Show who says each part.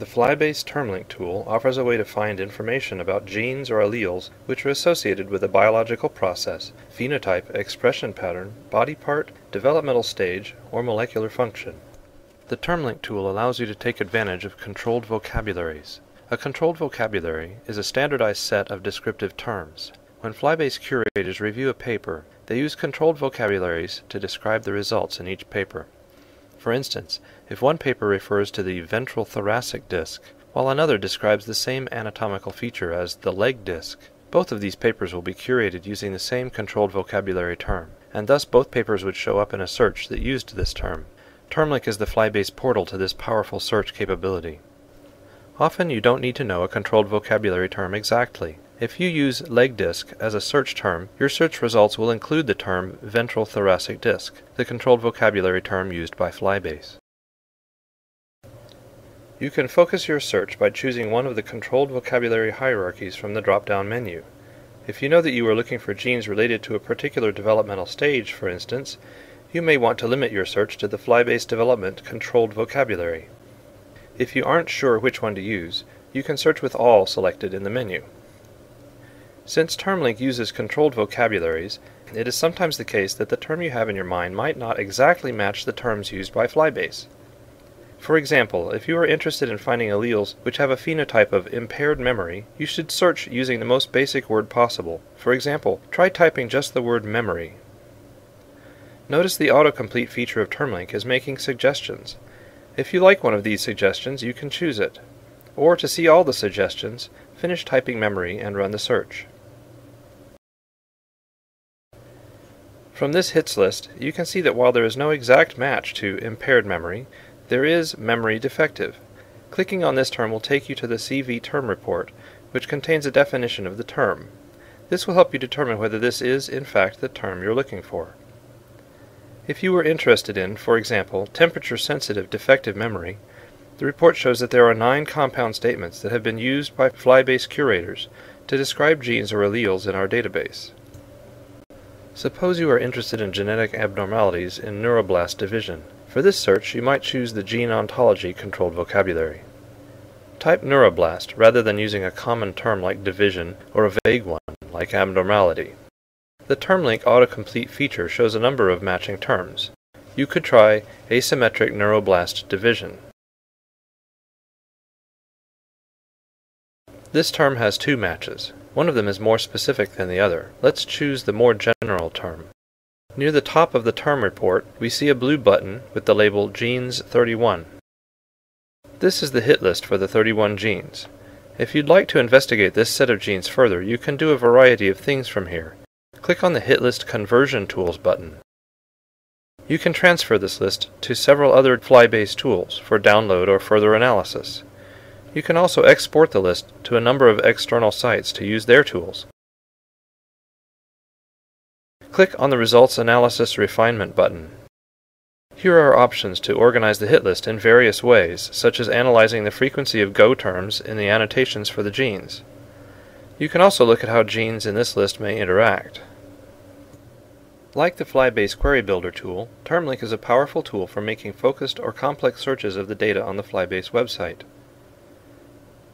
Speaker 1: The FlyBase TermLink tool offers a way to find information about genes or alleles which are associated with a biological process, phenotype, expression pattern, body part, developmental stage, or molecular function. The TermLink tool allows you to take advantage of controlled vocabularies. A controlled vocabulary is a standardized set of descriptive terms. When FlyBase curators review a paper, they use controlled vocabularies to describe the results in each paper. For instance, if one paper refers to the ventral thoracic disc, while another describes the same anatomical feature as the leg disc, both of these papers will be curated using the same controlled vocabulary term, and thus both papers would show up in a search that used this term. TermLink is the FlyBase portal to this powerful search capability. Often you don't need to know a controlled vocabulary term exactly. If you use leg disc as a search term, your search results will include the term ventral thoracic disc, the controlled vocabulary term used by FlyBase. You can focus your search by choosing one of the controlled vocabulary hierarchies from the drop-down menu. If you know that you are looking for genes related to a particular developmental stage, for instance, you may want to limit your search to the FlyBase development controlled vocabulary. If you aren't sure which one to use, you can search with all selected in the menu. Since TermLink uses controlled vocabularies, it is sometimes the case that the term you have in your mind might not exactly match the terms used by FlyBase. For example, if you are interested in finding alleles which have a phenotype of impaired memory, you should search using the most basic word possible. For example, try typing just the word memory. Notice the autocomplete feature of TermLink is making suggestions. If you like one of these suggestions, you can choose it. Or to see all the suggestions, finish typing memory and run the search. From this hits list, you can see that while there is no exact match to impaired memory, there is memory defective. Clicking on this term will take you to the CV term report, which contains a definition of the term. This will help you determine whether this is, in fact, the term you're looking for. If you were interested in, for example, temperature-sensitive defective memory, the report shows that there are 9 compound statements that have been used by FlyBase curators to describe genes or alleles in our database. Suppose you are interested in genetic abnormalities in neuroblast division. For this search, you might choose the gene ontology controlled vocabulary. Type neuroblast rather than using a common term like division or a vague one like abnormality. The TermLink autocomplete feature shows a number of matching terms. You could try asymmetric neuroblast division. This term has 2 matches. One of them is more specific than the other. Let's choose the more general term. Near the top of the term report, we see a blue button with the label Genes 31. This is the hit list for the 31 genes. If you'd like to investigate this set of genes further, you can do a variety of things from here. Click on the Hit List Conversion Tools button. You can transfer this list to several other FlyBase tools for download or further analysis. You can also export the list to a number of external sites to use their tools. Click on the Results Analysis Refinement button. Here are options to organize the hit list in various ways, such as analyzing the frequency of Go terms in the annotations for the genes. You can also look at how genes in this list may interact. Like the FlyBase Query Builder tool, TermLink is a powerful tool for making focused or complex searches of the data on the FlyBase website.